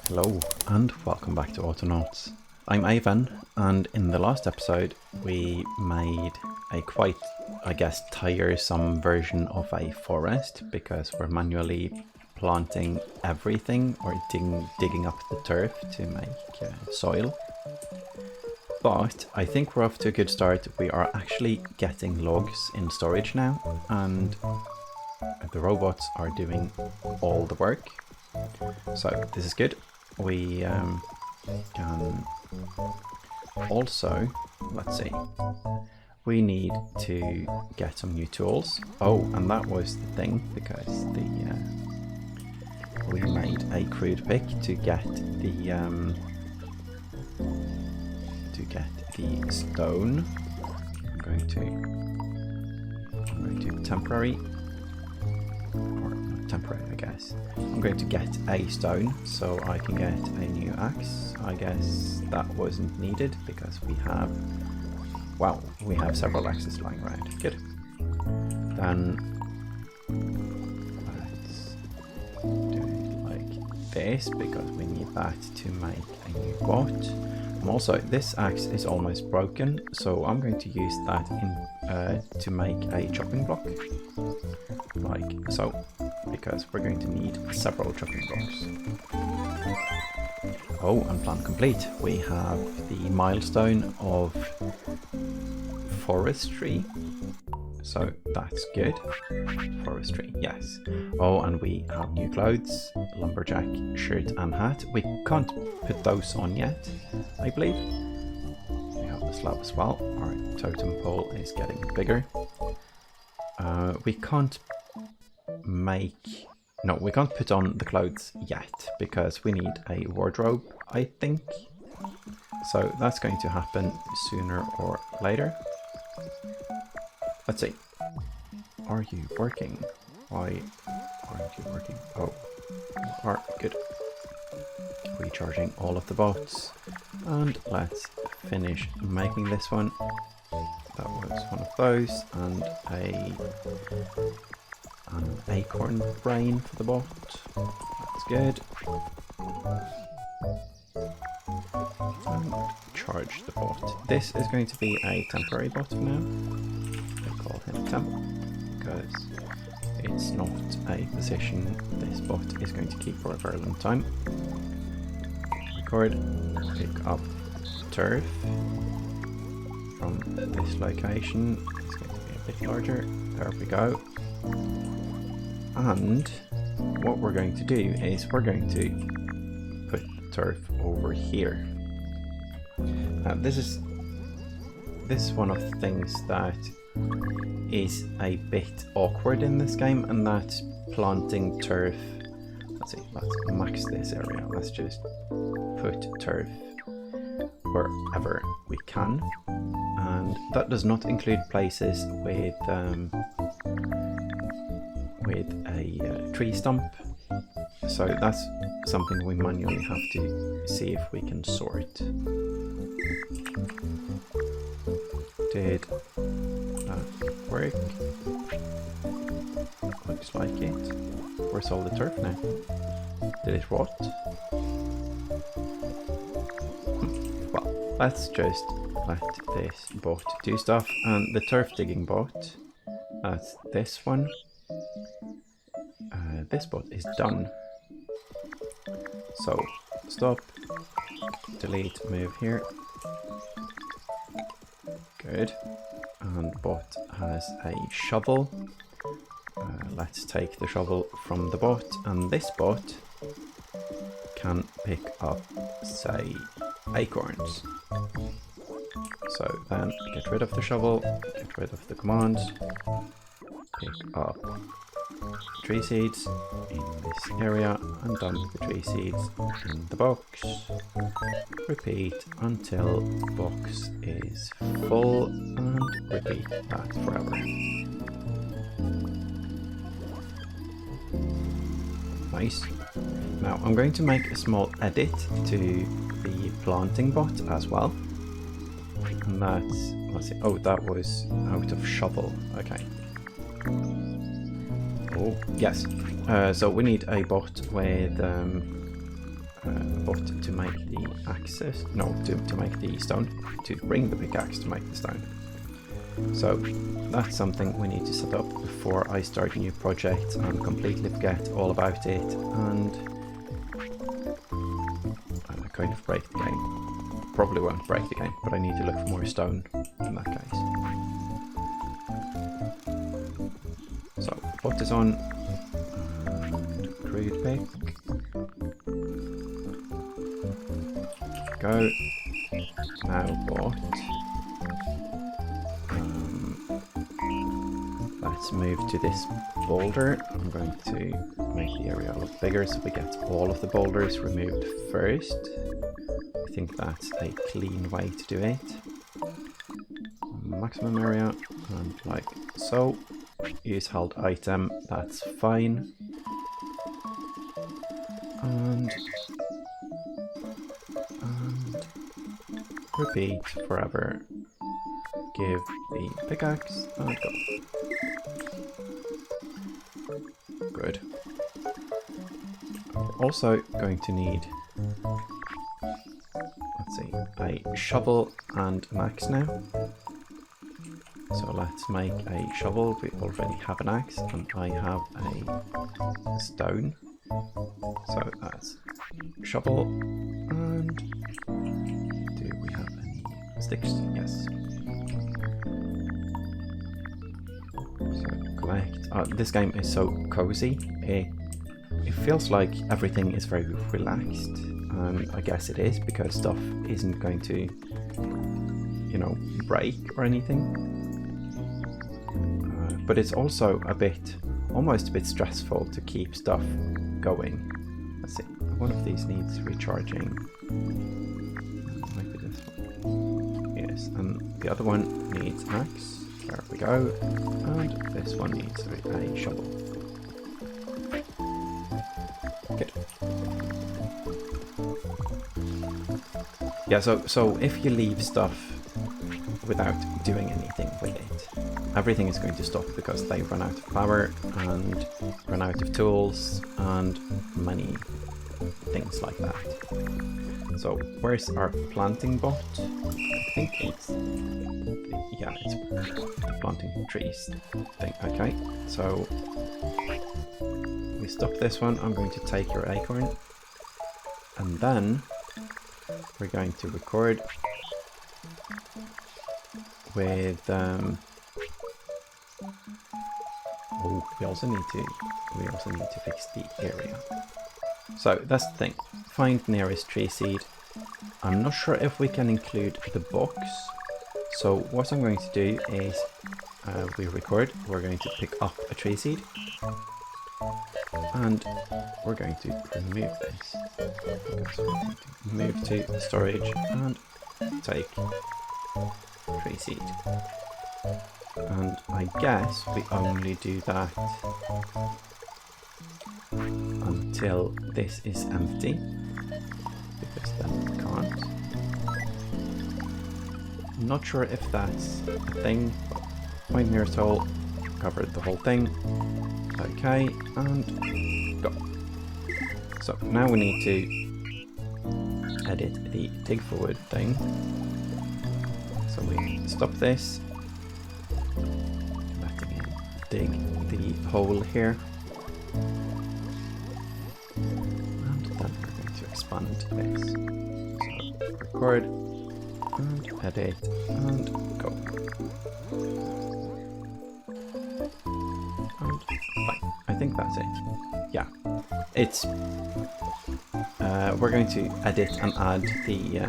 Hello and welcome back to Autonauts. I'm Ivan, and in the last episode we made a quite, I guess, tiresome version of a forest because we're manually planting everything or digging up the turf to make soil. But I think we're off to a good start. We are actually getting logs in storage now, and the robots are doing all the work. So this is good. We can also, let's see, we need to get some new tools. Oh, and that was the thing, because we made a crude pick to get the stone. I'm going to temporary, or not temporary, I guess. I'm going to get a stone so I can get a new axe. I guess that wasn't needed because we have, well, we have several axes lying around. Good. Then let's do it like this because we need that to make a new bot. And also, this axe is almost broken, so I'm going to use that to make a chopping block, like so, because we're going to need several chopping blocks. Oh, and plan complete. We have the milestone of forestry, so that's good. Forestry, yes. Oh, and we have new clothes, lumberjack shirt and hat. We can't put those on yet, I believe. We have the slab as well. Our totem pole is getting bigger. We can't put on the clothes yet because we need a wardrobe, I think. So that's going to happen sooner or later. Let's see. Are you working? Why aren't you working? Oh, you are. Good. Recharging all of the bots. And let's finish making this one. That was one of those. And an acorn brain for the bot. That's good. And charge the bot. This is going to be a temporary bot for now. I call him temp because it's not a position this bot is going to keep for a very long time. Record, pick up turf from this location. It's going to be a bit larger. There we go. And what we're going to do is we're going to put turf over here. Now this is one of the things that is a bit awkward in this game, and that's planting turf. Let's see, let's max this area. Let's just put turf wherever we can, and that does not include places with a tree stump. So that's something we manually have to see if we can sort. Did that work? Looks like it. Where's all the turf now? Did it rot? Well, let's just let this bot do stuff. And the turf digging bot, that's this one. This bot is done. So stop, delete, move here. Good. And bot has a shovel. Let's take the shovel from the bot, and this bot can pick up, say, acorns. So then get rid of the shovel, get rid of the commands, pick up tree seeds in this area and dump the tree seeds in the box. Repeat until the box is full, and repeat that forever. Nice. Now I'm going to make a small edit to the planting bot as well. And that's, let's see, oh, that was out of shovel. Okay. Oh, yes. So we need a bot with but to make the axes, no, to make the stone, to bring the pickaxe to make the stone. So that's something we need to set up before I start a new project and completely forget all about it and kind of break the game. Probably won't break the game, but I need to look for more stone in that case. So put this on and crude pick. Go. Now what? Let's move to this boulder. I'm going to make the area a lot bigger so we get all of the boulders removed first. I think that's a clean way to do it. Maximum area, and like so. Use held item, that's fine. And repeat forever. Give the pickaxe and go. Good. We're also going to need, let's see, a shovel and an axe now. So let's make a shovel. We already have an axe and I have a stone. So that's shovel. And do we have any sticks? Yes. So collect. This game is so cozy. It feels like everything is very relaxed. And I guess it is because stuff isn't going to, you know, break or anything. But it's also almost a bit stressful to keep stuff going. Let's see, one of these needs recharging. Maybe this one. Yes, and the other one needs an axe. There we go. And this one needs a shovel. Good. Yeah, so if you leave stuff without doing anything with it, everything is going to stop because they run out of power and run out of tools and many things like that. So where's our planting bot? I think it's, yeah, it's the planting trees thing. Okay, so we stop this one. I'm going to take your acorn and then we're going to record with oh, we also need to fix the area. So that's the thing. Find nearest tree seed. I'm not sure if we can include the box. So what I'm going to do is we record. We're going to pick up a tree seed, and we're going to remove this. So we're going to move to storage and take tree seed. And I guess we only do that until this is empty, because then we can't. I'm not sure if that's a thing, but point nearest hole, covered the whole thing. Okay, and go. So now we need to edit the dig forward thing. So we stop this, letting it dig the hole here, and then we're going to expand this. So record and edit and go. And fine. I think that's it. Yeah, it's. We're going to edit and add the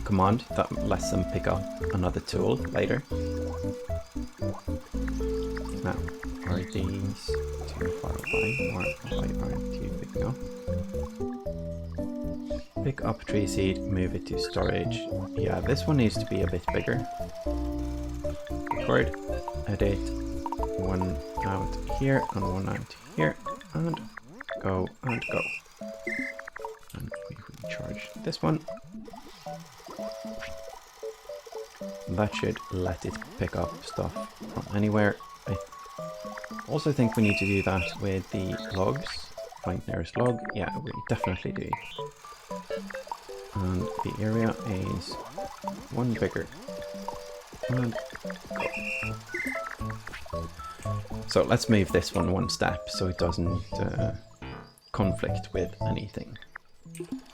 command that lets them pick up another tool later. Now, are these too far away, or why aren't you picking up? Pick up tree seed, move it to storage. Yeah, this one needs to be a bit bigger. Record, edit, one out here and one out here, and go and go. And we recharge this one. That should let it pick up stuff from anywhere. I also think we need to do that with the logs. Find nearest log. Yeah, we definitely do. And the area is one bigger. And go. So let's move this one step so it doesn't conflict with anything,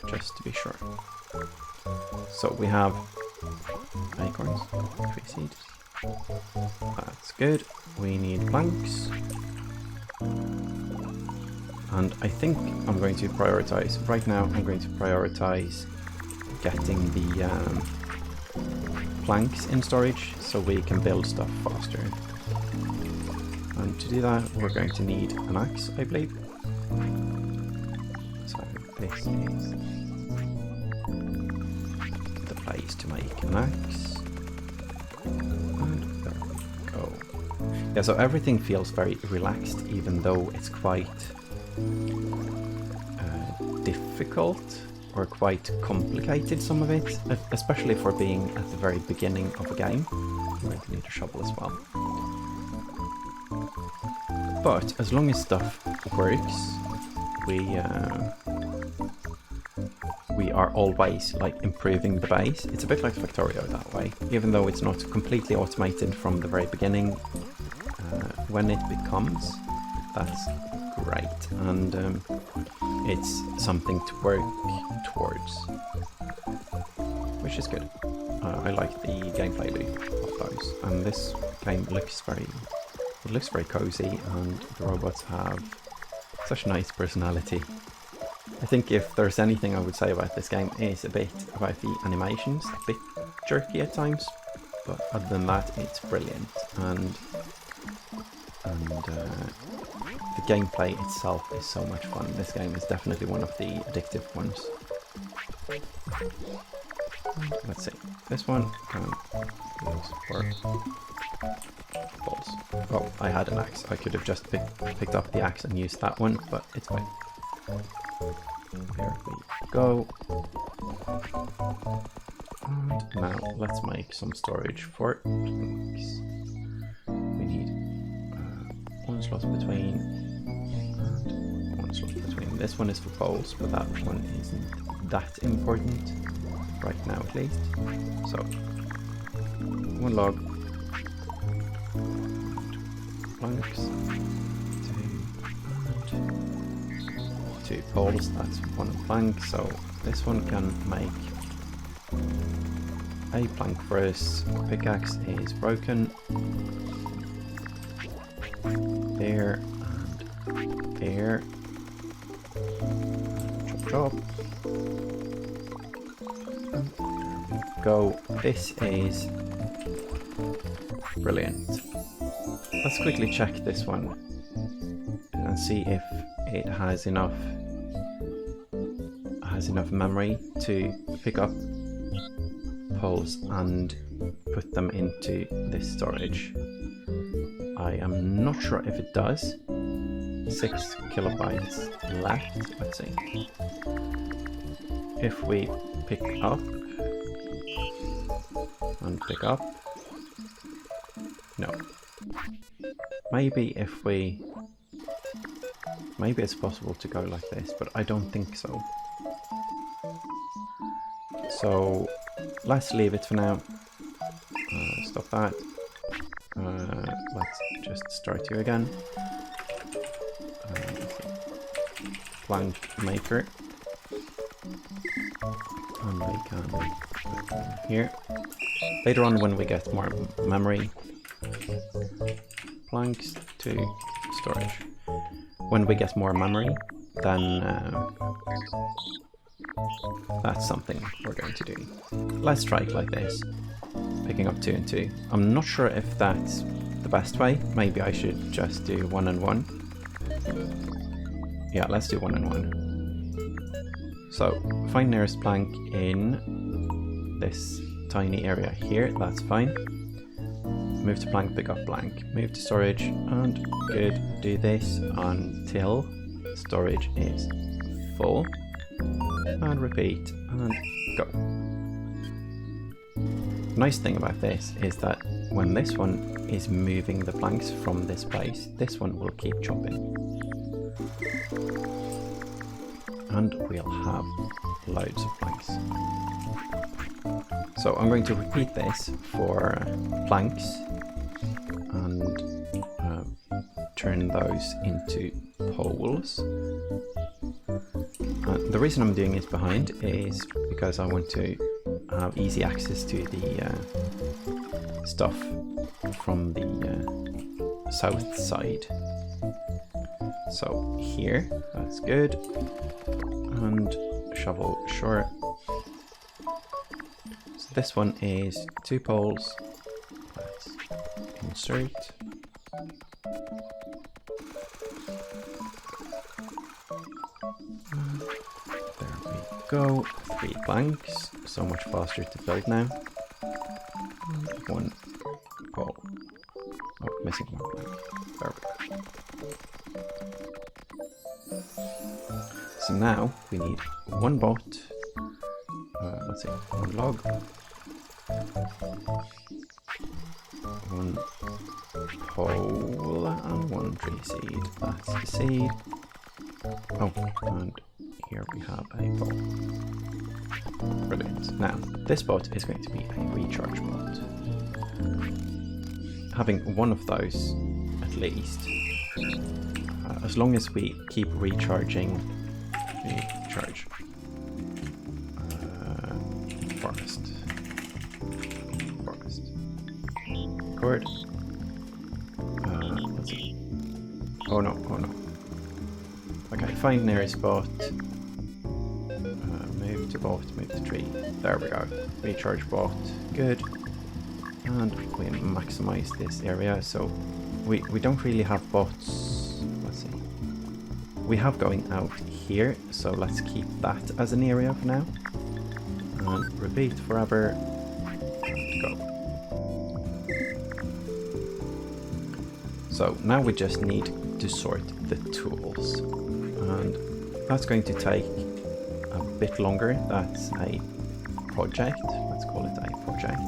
just to be sure. So we have acorns, 3 seeds. That's good. We need planks. And I think I'm going to prioritize, right now I'm going to prioritize getting the planks in storage so we can build stuff faster. And to do that, we're going to need an axe, I believe. So this is the place to make an axe. And there we go. Yeah, so everything feels very relaxed, even though it's quite difficult or quite complicated, some of it, especially for being at the very beginning of a game. I'm going to need a shovel as well. But as long as stuff works, we are always like improving the base. It's a bit like Factorio that way, even though it's not completely automated from the very beginning. When it becomes, that's great, and it's something to work towards, which is good. I like the gameplay loop of those, and this game looks very cozy, and the robots have such a nice personality. I think if there's anything I would say about this game is a bit about the animations, a bit jerky at times, but other than that it's brilliant, and the gameplay itself is so much fun. This game is definitely one of the addictive ones. Let's see, this one can use for balls. Oh, I had an axe. I could have just picked up the axe and used that one, but it's fine. There we go. And now let's make some storage for planks. We need one slot between and one slot between. This one is for poles, but that one isn't that important right now, at least. So one log, planks, two poles. That's one plank. So this one can make a plank for us. Pickaxe is broken. There and there. Chop chop. And there we go. This is brilliant. Let's quickly check this one and see if it has enough memory to pick up poles and put them into this storage. I am not sure if it does. 6 kilobytes left. Let's see. If we pick up and pick up. No. Maybe if we... Maybe it's possible to go like this, but I don't think so. So let's leave it for now. Stop that. Let's just start you again. Plank maker. And we can put them here. Later on, when we get more memory, planks to storage. When we get more memory, then that's something we're going to do. Let's try it like this, picking up 2 and 2. I'm not sure if that's the best way. Maybe I should just do 1 and 1. Yeah, let's do 1 and 1. So find nearest plank in this tiny area here. That's fine. Move to plank, pick up plank. Move to storage, and good. Do this until storage is full. And repeat, and go. Nice thing about this is that when this one is moving the planks from this place, this one will keep chopping. and we'll have loads of planks. So I'm going to repeat this for planks and turn those into poles. The reason I'm doing this behind is because I want to have easy access to the stuff from the south side. So here, that's good. And shovel, sure. So this one is 2 poles. Let's insert. There we go. 3 planks. So much faster to build now. And 1 pole. Oh, missing 1 plank. There we go. So now we need 1 bot. Let's see, 1 log. 1 pole and 1 tree seed. That's the seed. Oh, and here we have a pole. Brilliant. Now, this bot is going to be a recharge bot. Having 1 of those, at least, as long as we keep recharging, recharge. Forest. Cord. Let's see. Oh no, oh no. Okay, find nearest bot. Move to bot, move to tree. There we go. Recharge bot. Good. And we maximize this area. So we don't really have bots. Let's see. We have going out here, so let's keep that as an area for now. And repeat forever. Go. So now we just need to sort the tools. And that's going to take a bit longer. That's a project. Let's call it a project.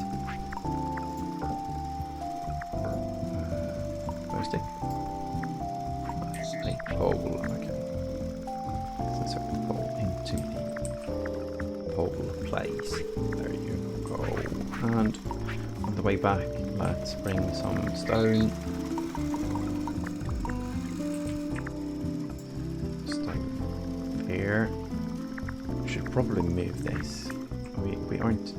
Stick. That's a pole. Okay. Let's insert the pole into the pole place. There you go. And on the way back, let's bring some stone. Stone here. Should probably move this. We aren't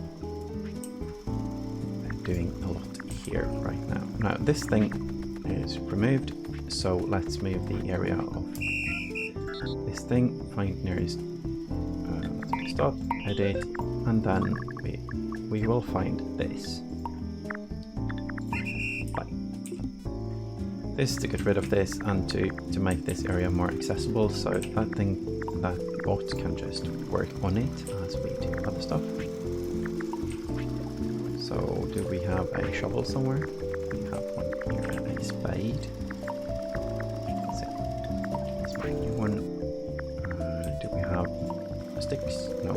doing a lot here right now. Now this thing is removed, so let's move the area of this thing, find nearest stop, edit, and then we will find this. Bye. This is to get rid of this and to make this area more accessible, so that bot can just work on it as we do other stuff. So do we have a shovel somewhere? We have one here, a spade. Let's make a new one. Do we have sticks? No.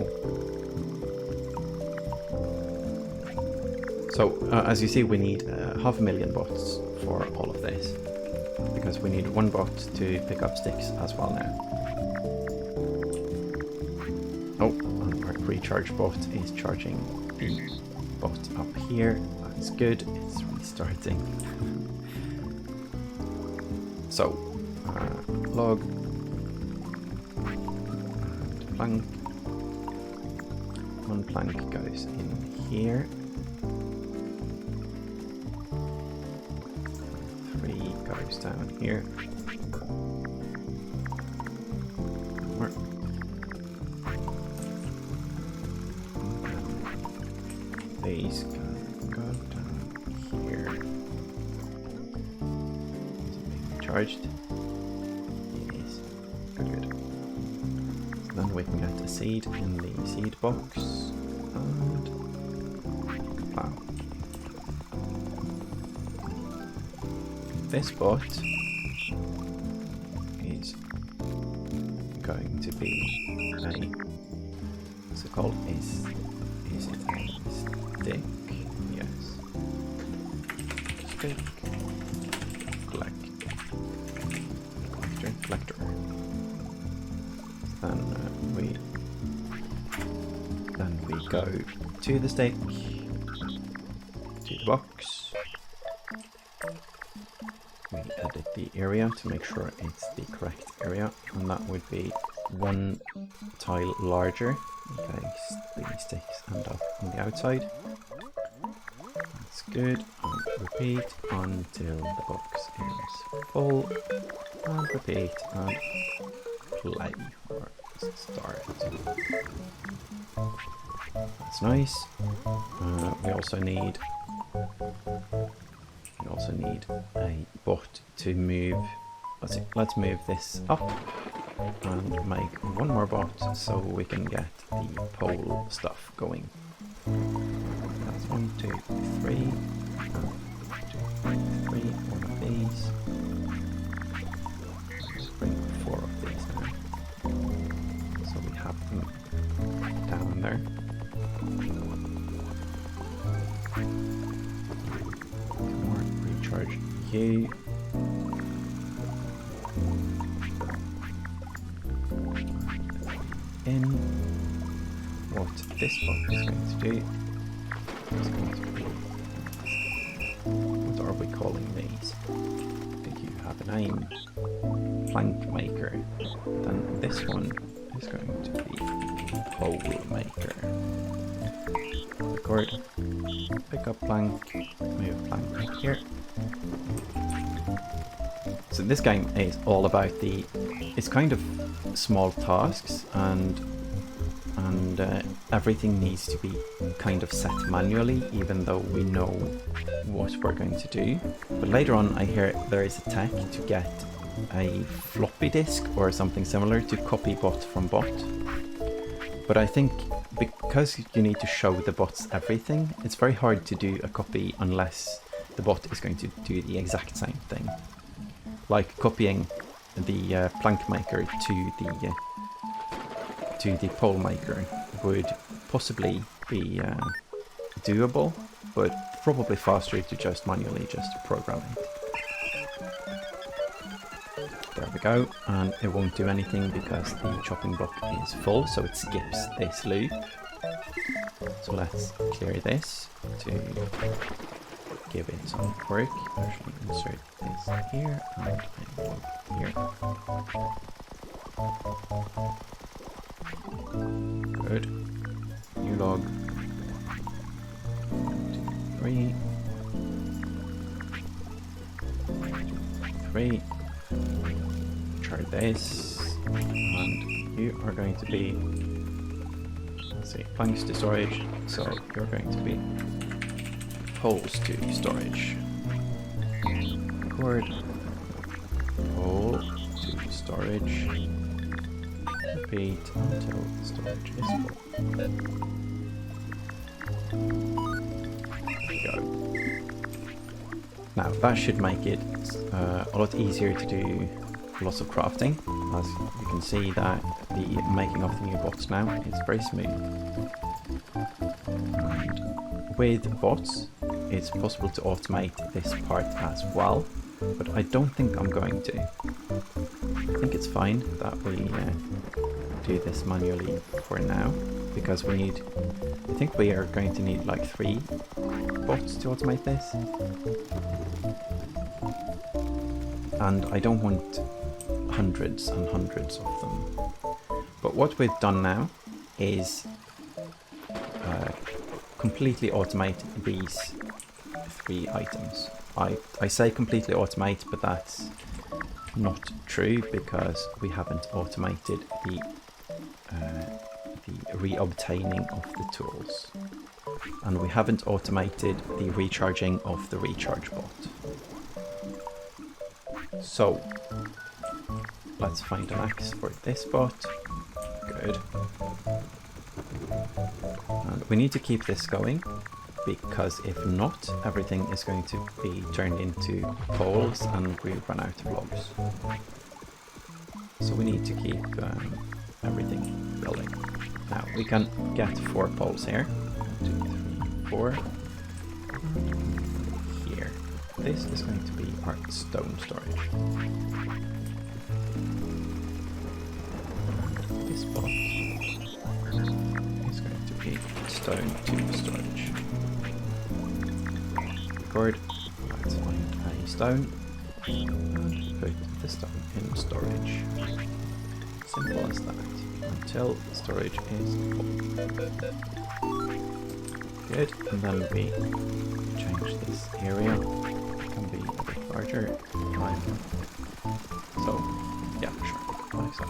So, as you see, we need 500,000 bots for all of this. Because we need 1 bot to pick up sticks as well now. Oh, and our recharge bot is charging the bot up here. That's good. It's restarting. So, log and plank. 1 plank goes in here. 3 goes down here. More. These can go down here. Is it being charged? Yes. Good, good. Then we can get a seed in the seed box and plow. This bot is going to be a, what's it called? Is it a stick? Yes. Stick. Collector. Then go to the stick, to the box. We edit the area to make sure it's the correct area, and that would be 1 tile larger in case the sticks end up on the outside. That's good, and repeat until the box is full, and repeat and play or start. That's nice. We also need a bot to move. Let's move this up and make 1 more bot so we can get the pole stuff going. That's 1, 2, 3. 1, 2, 3. 1 of these. Let's bring 4 of these now, so we have them down there. More recharge you. In what this box is going to do is going to be, what are we calling these? I think you have a name. Plank maker. Then this one is going to be pole maker. Record. Pick up plank. Move plank right here. So this game is all about it's kind of small tasks, and everything needs to be kind of set manually, even though we know what we're going to do. But later on I hear there is a tech to get a floppy disk or something similar to copy bot from bot. But I think because you need to show the bots everything, it's very hard to do a copy unless the bot is going to do the exact same thing. Like copying the plank maker to the pole maker would possibly be doable, but probably faster to just manually program it. There we go, and it won't do anything because the chopping block is full, so it skips this loop. So let's clear this to give it some work. Actually insert this here and a log here. Good. New log. 1, 2, 3. Chart this, and you are going to be, let's see, planks to storage, so you're going to be poles to storage. Record. Pole to storage. Repeat until storage is full. There we go. Now that should make it a lot easier to do lots of crafting. As you can see that the making of the new bots now is very smooth. And with bots, it's possible to automate this part as well, but I don't think I'm going to. I think it's fine that we do this manually for now, because we need, I think we are going to need like 3 bots to automate this. And I don't want hundreds and hundreds of them. But what we've done now is completely automate these 3 items. I say completely automate, but that's not true because we haven't automated the re-obtaining of the tools. And we haven't automated the recharging of the recharge bot. So, let's find an axe for this bot. Good. And we need to keep this going, because if not, everything is going to be turned into poles and we run out of logs. So we need to keep everything building. Now, we can get 4 poles here. 1, 2, 3, 4. Here. This is going to be our stone storage. This box is going to be stone to storage. Record. Let's find a stone and put the stone in storage. Simple as that. Until storage is full. Good. And then we change this area. It can be a bit larger. So yeah, sure. Like so.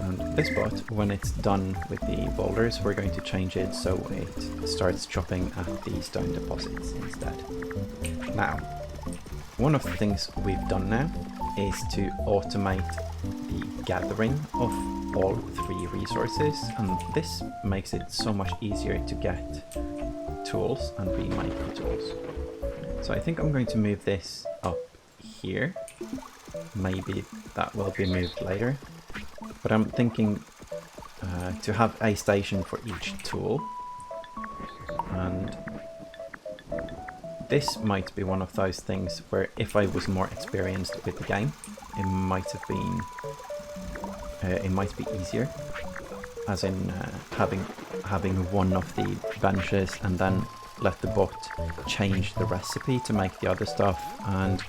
And this bot, when it's done with the boulders, we're going to change it so it starts chopping at the stone deposits instead. Now, one of the things we've done now is to automate the gathering of all 3 resources, and this makes it so much easier to get tools and remake the tools. So I think I'm going to move this up here. Maybe that will be moved later. But I'm thinking to have a station for each tool. And this might be one of those things where if I was more experienced with the game, it might have been, it might be easier. As in having one of the benches and then let the bot change the recipe to make the other stuff and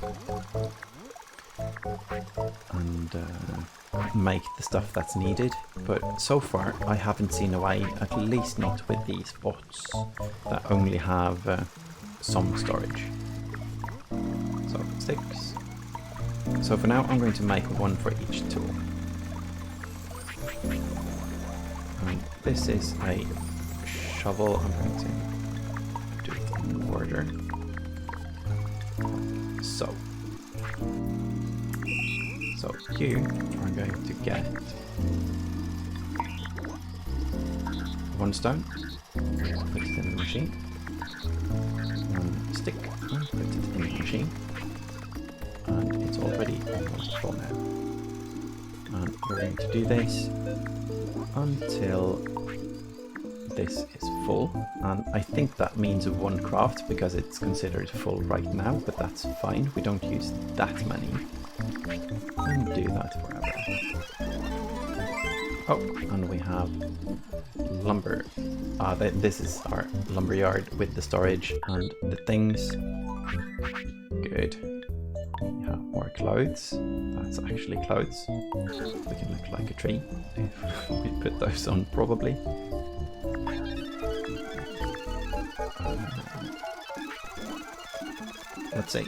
make the stuff that's needed. But so far I haven't seen a way, at least not with these bots that only have some storage. So sticks. So for now I'm going to make one for each tool. And this is a shovel. I'm going to do it in order. So you are going to get 1 stone, put it in the machine, 1 stick, and put it in the machine, and it's already almost full now. And we're going to do this until this is full, and I think that means 1 craft because it's considered full right now, but that's fine, we don't use that many. And do that forever. Oh, and we have lumber. This is our lumber yard with the storage and the things. Good. We have more clothes. That's actually clothes. We can look like a tree if we put those on, probably. Let's see.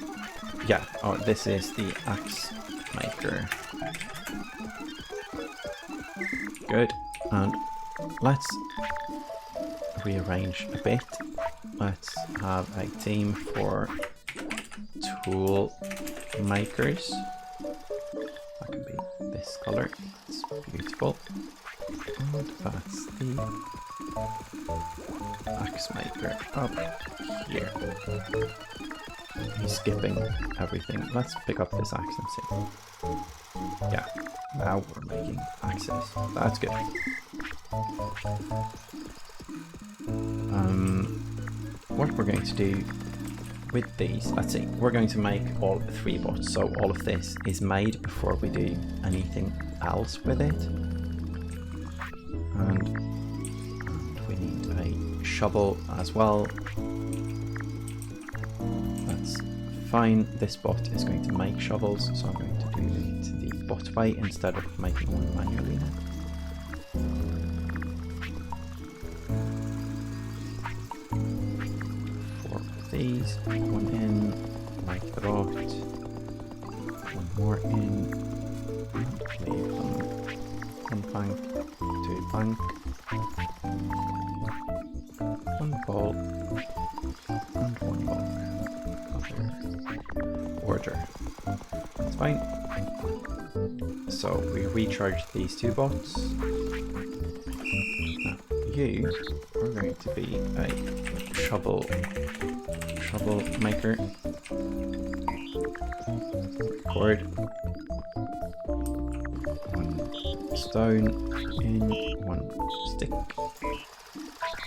Yeah, oh, this is the axe maker. Good, and let's rearrange a bit. Let's have a team for tool makers. That can be this color. It's beautiful. And that's the axe maker up here. He's skipping everything. Let's pick up this axe and see. Yeah, now we're making axes. That's good. What we're going to do with these, let's see, we're going to make all 3 bots, so all of this is made before we do anything else with it. And we need a shovel as well. That's fine. This bot is going to make shovels, so I'm going to do it the bot way instead of making one manually now. 4 of these, 1 in, like the bot, 1 more in, and leave them 1 plank, 2 plank, 1 ball, and 1 ball. Order. That's fine. So we recharge these 2 bots. Now you are going to be a shovel maker. Record. 1 stone in, 1 stick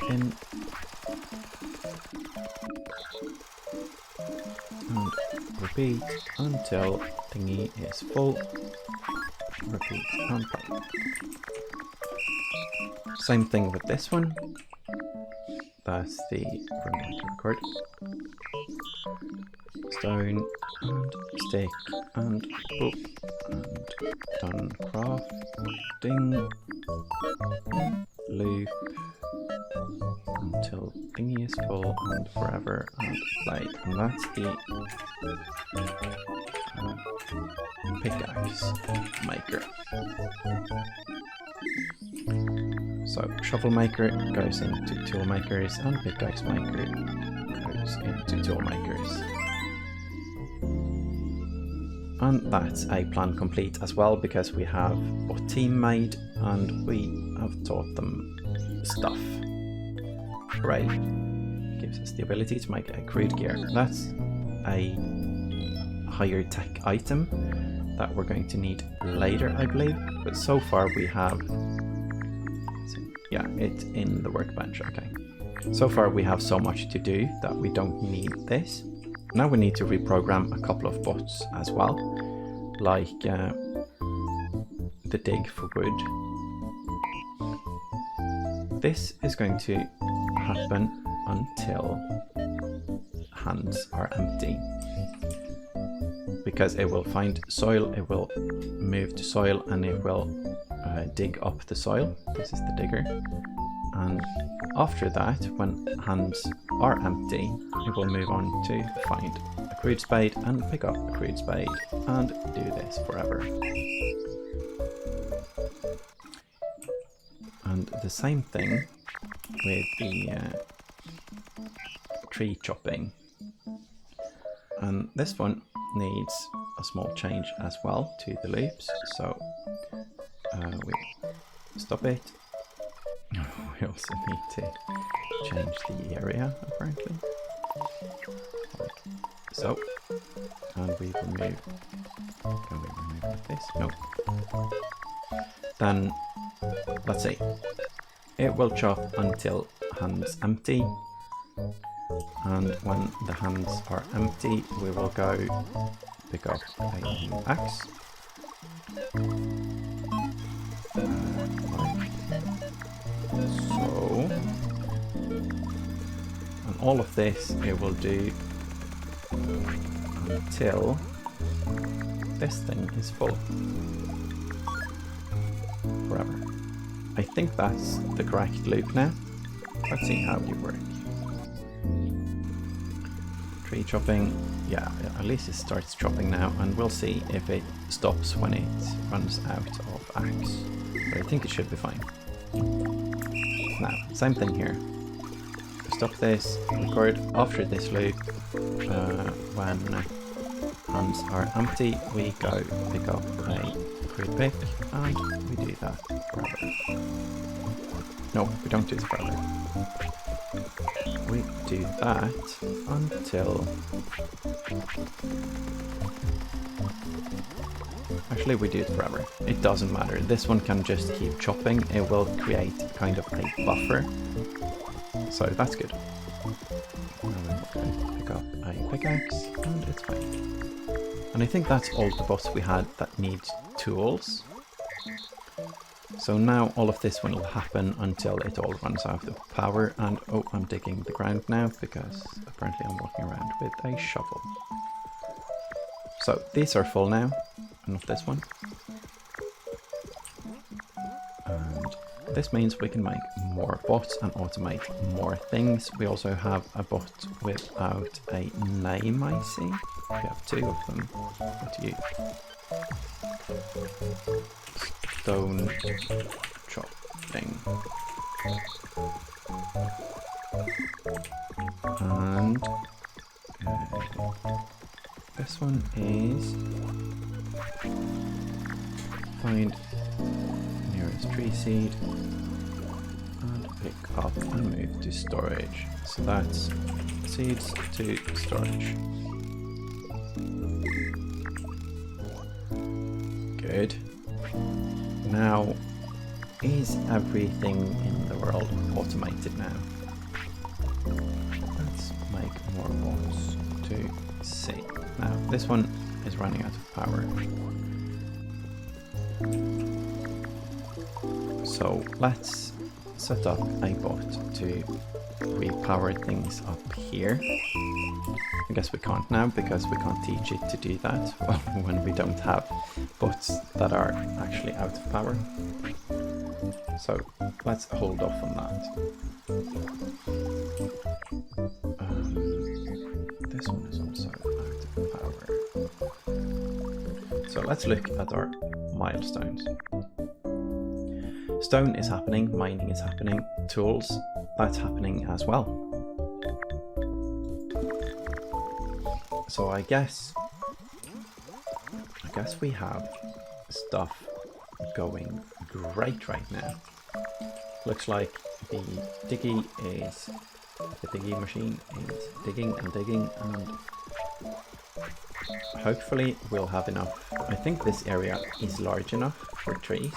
in. And repeat until thingy is full. Repeat and play. Same thing with this one. That's the record. Stone and stick and boop and done crafting loop until thingy is full and forever and play. And that's the pickaxe maker. So shovel maker goes into tool makers and pickaxe maker goes into tool makers. And that's a plan complete as well, because we have our team made and we have taught them stuff. Hooray! Gives us the ability to make a crude gear. That's a higher tech item that we're going to need later, I believe. But so far we have... yeah, it's in the workbench, okay. So far we have so much to do that we don't need this. Now we need to reprogram a couple of bots as well, like the dig for wood. This is going to happen until hands are empty, because it will find soil, it will move to soil, and it will dig up the soil. This is the digger. And after that, when hands are empty, it will move on to find a crude spade and pick up a crude spade and do this forever. And the same thing with the tree chopping. And this one needs a small change as well to the loops. So we stop it. We also need to change the area, apparently. Like so. And we remove... Can we remove like this? No. Then, let's see. It will chop until hands empty. And when the hands are empty, we will go pick up a new axe. So, and all of this it will do until this thing is full forever. I think that's the correct loop now. Let's see how you work. Tree chopping, yeah, at least it starts chopping now, and we'll see if it stops when it runs out of axe. But I think it should be fine. Now, same thing here. Stop this, record after this loop. When hands are empty, we go pick up a crude pick, and we do that forever. No, we don't do it forever. We do that until... Actually, we do it forever. It doesn't matter. This one can just keep chopping. It will create kind of a buffer. So that's good. Now we'll pick up a pickaxe, and it's fine. And I think that's all the bots we had that need tools. So now all of this will happen until it all runs out of power. And oh, I'm digging the ground now because apparently I'm walking around with a shovel. So these are full now, and not this one. And this means we can make more bots and automate more things. We also have a bot without a name, I see. We have two of them. What do you? Stone chopping. And this one is find nearest tree seed and pick up and move to storage. So that's seeds to storage. Good. Now, is everything in the world automated now? Let's make more bots to see. Now, this one is running out of power. So let's set up a bot to repower things up here. I guess we can't now because we can't teach it to do that when we don't have bots that are actually out of power. So let's hold off on that. This one is also out of power. So let's look at our milestones. Stone is happening, mining is happening, tools, that's happening as well. So I guess we have stuff going great right now. Looks like the diggy machine is digging and digging, and hopefully we'll have enough. I think this area is large enough for trees.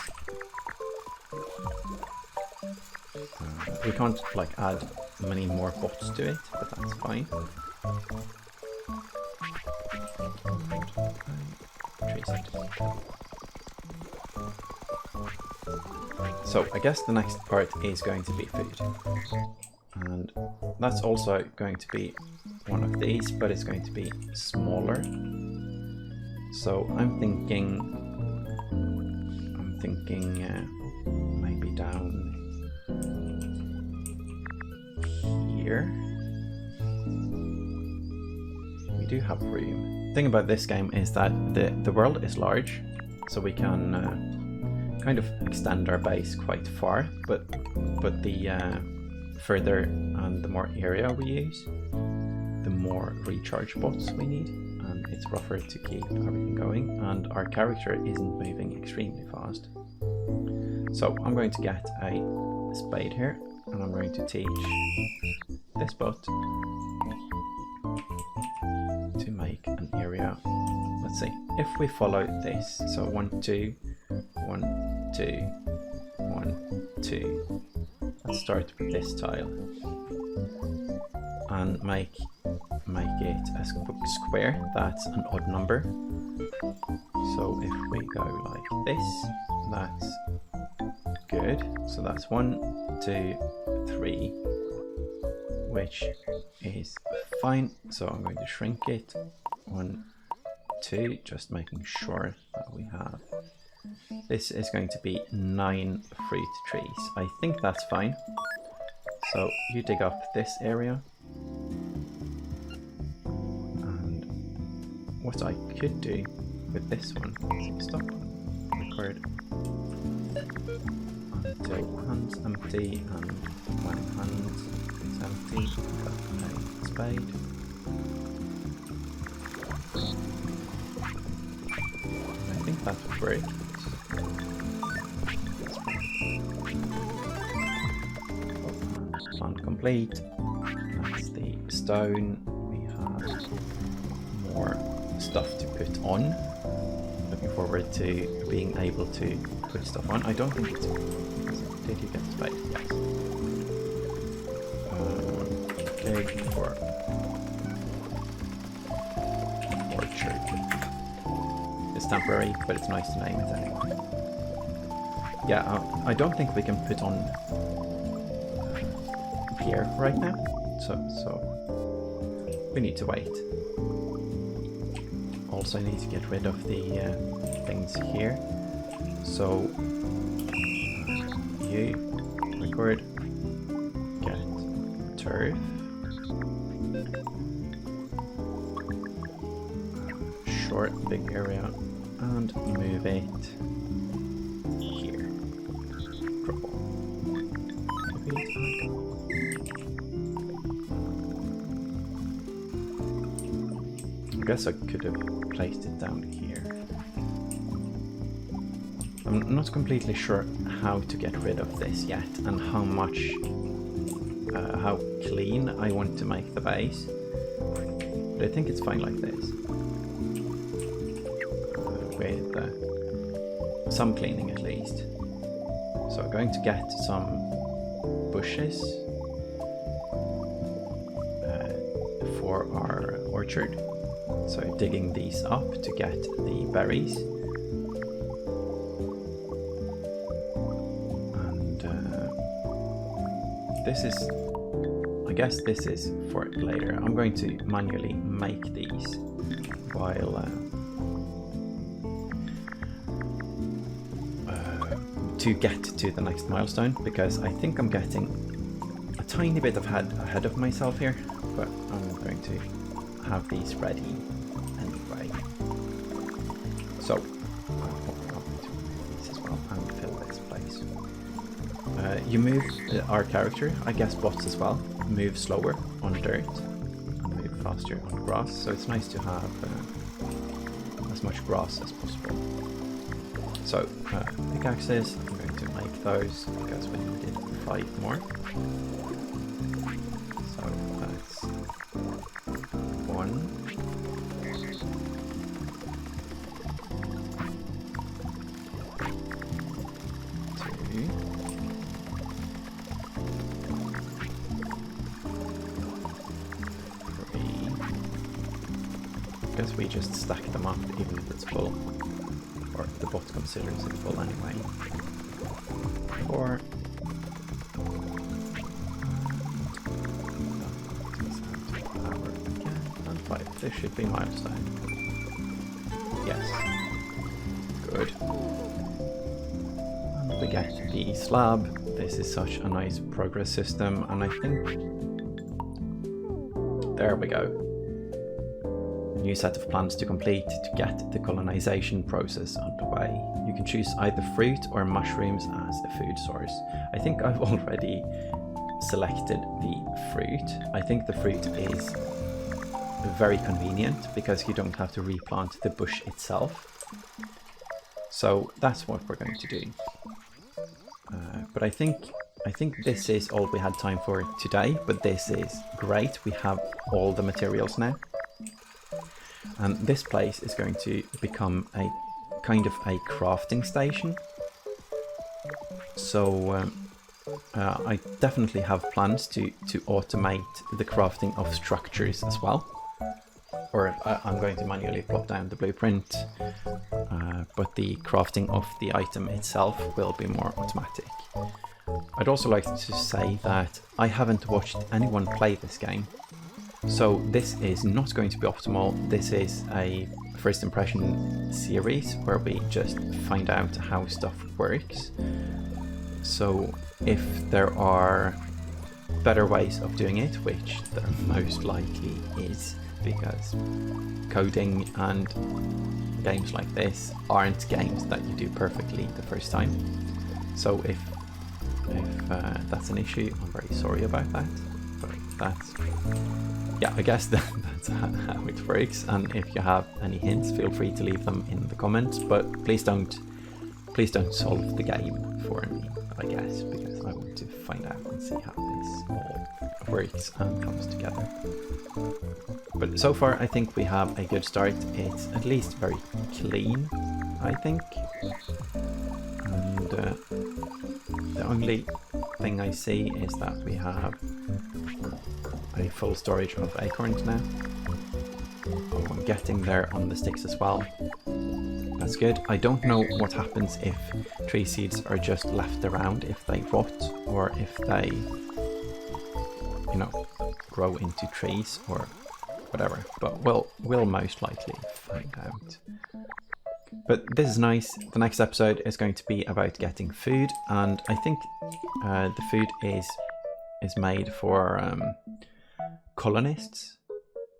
We can't like add many more bots to it, but that's fine. So I guess the next part is going to be food, and that's also going to be one of these, but it's going to be smaller. So I'm thinking maybe down here. We do have room. The thing about this game is that the world is large, so we can kind of extend our base quite far, but the further and the more area we use, the more recharge bots we need, and it's rougher to keep everything going, and our character isn't moving extremely fast. So I'm going to get a spade here, and I'm going to teach this bot to make an area. Let's see, if we follow this, so 1, 2, 1, 2, 1, 2. Let's start with this tile and make it a square that's an odd number. So if we go like this, that's good. So that's 1, 2, 3, which is fine. So I'm going to shrink it. 1, 2, just making sure that we have. This is going to be 9 fruit trees. I think that's fine. So you dig up this area. And what I could do with this one is stop, record until hand's empty, and when hand is empty, got a spade. I think that would work. Plan complete. That's the stone. We have more stuff to put on. Looking forward to being able to put stuff on. I don't think it's... Did you get spade? Yes. Okay, for orchard. It's temporary, but it's nice to name it anyway. Yeah, I don't think we can put on here right now, so we need to wait. Also need to get rid of the things here. So you record, get turf, short big area, and move it here. Drop all. I guess I could have placed it down here. I'm not completely sure how to get rid of this yet, and how much, how clean I want to make the base. But I think it's fine like this. With some cleaning at least. So I'm going to get some bushes for our orchard. So digging these up to get the berries. this is, I guess this is for later. I'm going to manually make these while to get to the next milestone, because I think I'm getting a tiny bit ahead of myself here, but I'm going to have these ready anyway. So I'm going to remove these as well and fill this place. You move our character, I guess bots as well, move slower on dirt and move faster on grass, so it's nice to have as much grass as possible. So pickaxes, I'm going to make those because we needed 5 more. So that's 1. 2. 3. I guess we just stack them up even if it's full. Or the bot considers it full anyway. 4. And 5. This should be milestone. Yes. Good. And we get the slab. This is such a nice progress system, and I think... There we go. New set of plans to complete to get the colonization process underway. You can choose either fruit or mushrooms as a food source. I think I've already selected the fruit. I think the fruit is very convenient because you don't have to replant the bush itself. So that's what we're going to do. But I think this is all we had time for today, but this is great. We have all the materials now. And this place is going to become a kind of a crafting station. So I definitely have plans to automate the crafting of structures as well. Or I'm going to manually plot down the blueprint, but the crafting of the item itself will be more automatic. I'd also like to say that I haven't watched anyone play this game. So this is not going to be optimal. This is a first impression series where we just find out how stuff works. So if there are better ways of doing it, which there most likely is, because coding and games like this aren't games that you do perfectly the first time. So if that's an issue, I'm very sorry about that. But that's... yeah, I guess that's how it works, and if you have any hints, feel free to leave them in the comments, but please don't solve the game for me, I guess, because I want to find out and see how this all works and comes together. But so far I think we have a good start. It's at least very clean, I think, and the only thing I see is that we have a full storage of acorns now. Oh, I'm getting there on the sticks as well. That's good. I don't know what happens if tree seeds are just left around, if they rot, or if they, you know, grow into trees or whatever. But we'll most likely find out. But this is nice. The next episode is going to be about getting food, and I think the food is made for colonists,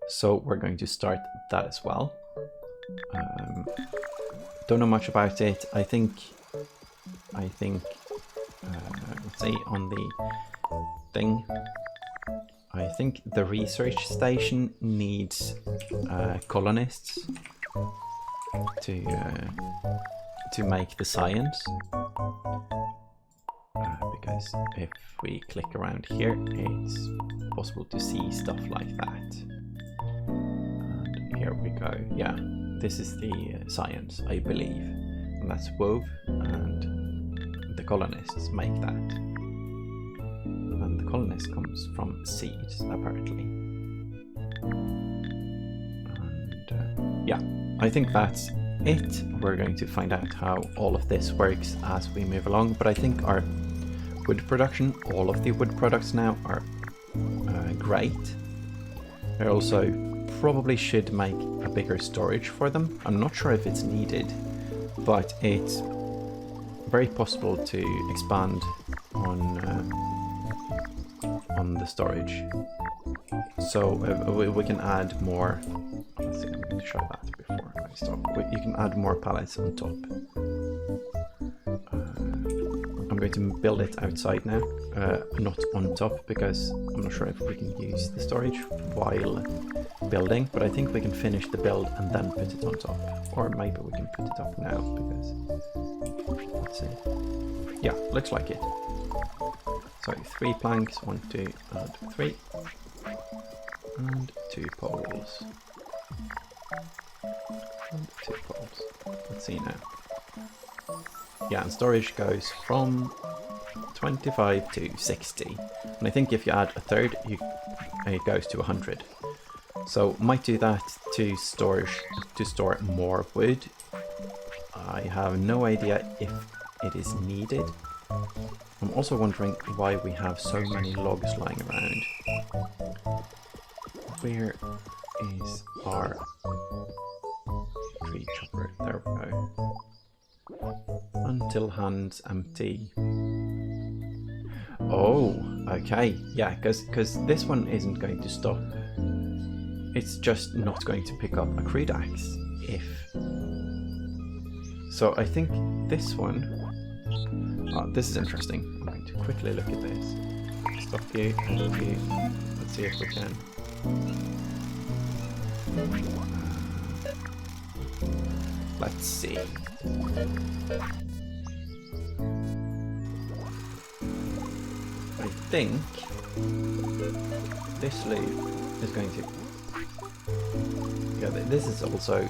so we're going to start that as well. Don't know much about it. I think let's see, on the thing, I think the research station needs colonists to make the science, because if we click around here, it's possible to see stuff like that. And here we go. Yeah, this is the science, I believe, and that's wove, and the colonists make that. And the colonist comes from seeds, apparently. And yeah, I think that's it. We're going to find out how all of this works as we move along, but I think our wood production. All of the wood products now are great. I also probably should make a bigger storage for them. I'm not sure if it's needed, but it's very possible to expand on the storage. So we can add more. Let's see, I'm going to show that before I stop. You can add more pallets on top. I'm going to build it outside now, not on top, because I'm not sure if we can use the storage while building, but I think we can finish the build and then put it on top. Or maybe we can put it up now, because... Let's see. Yeah, looks like it. So 3 planks, 1, 2, and 3. And 2 poles. And 2 poles. Let's see now. Yeah, and storage goes from 25 to 60. And I think if you add a third, it goes to 100. So might do that to store more wood. I have no idea if it is needed. I'm also wondering why we have so many logs lying around. Where is our tree chopper? There we go. Until hands empty. Oh, okay. Yeah, because this one isn't going to stop. It's just not going to pick up a crude axe if... So I think this one... Oh, this is interesting. I'm going to quickly look at this. Stop you, stop you. Let's see if we can... let's see. I think this loop is going to... Yeah, this is also...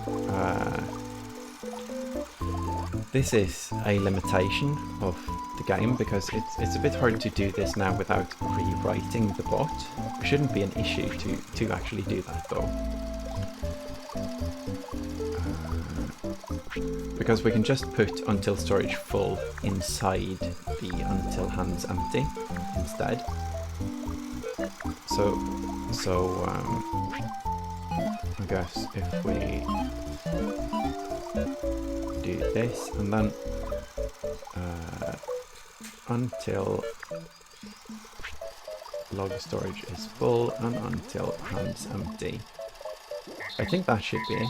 this is a limitation of the game, because it's a bit hard to do this now without rewriting the bot. It shouldn't be an issue to actually do that though. Because we can just put until storage full inside the until hands empty instead. So I guess if we do this and then until log storage is full and until hands empty. I think that should be it.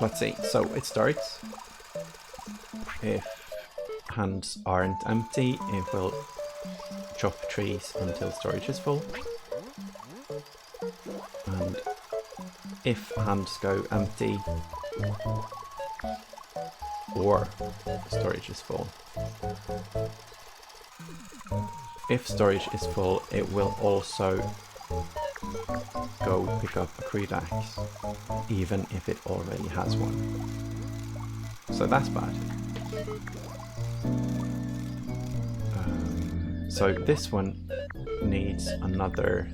Let's see, so it starts. If hands aren't empty, it will chop trees until storage is full. And if hands go empty or storage is full. If storage is full, it will also go pick up a crude axe, even if it already has one. So that's bad. So this one needs another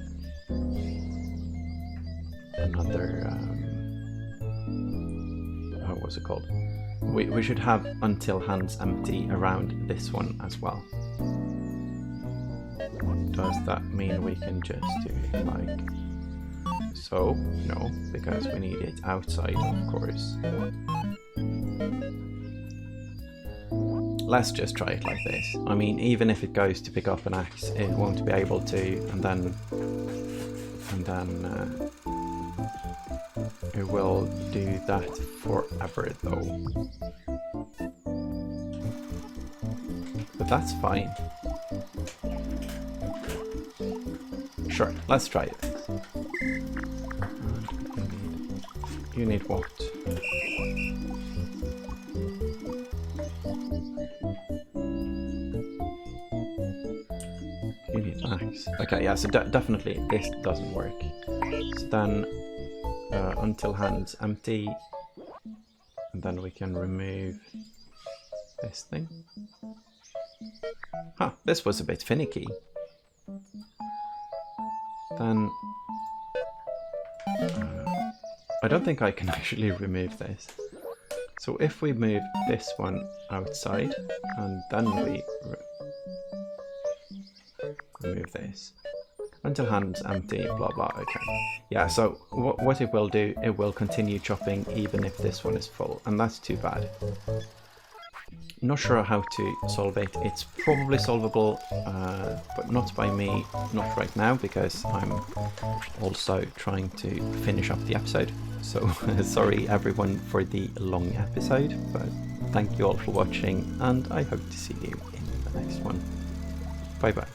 what's it called? We should have until hands empty around this one as well. Does that mean we can just do it like so? No, because we need it outside, of course. Let's just try it like this. I mean, even if it goes to pick up an axe, it won't be able to, and then it will do that forever though. But that's fine. Sure, let's try it. You need what? You need an axe. Okay, yeah, so definitely this doesn't work. So then until hands empty, and then we can remove this thing. Huh, this was a bit finicky. Then I don't think I can actually remove this. So if we move this one outside and then we remove this until hand's empty, blah blah. Okay, yeah, so what it will do, it will continue chopping even if this one is full, and that's too bad. Not sure how to solve it. It's probably solvable, but not by me, not right now, because I'm also trying to finish up the episode. So sorry everyone for the long episode, but thank you all for watching, and I hope to see you in the next one. Bye bye.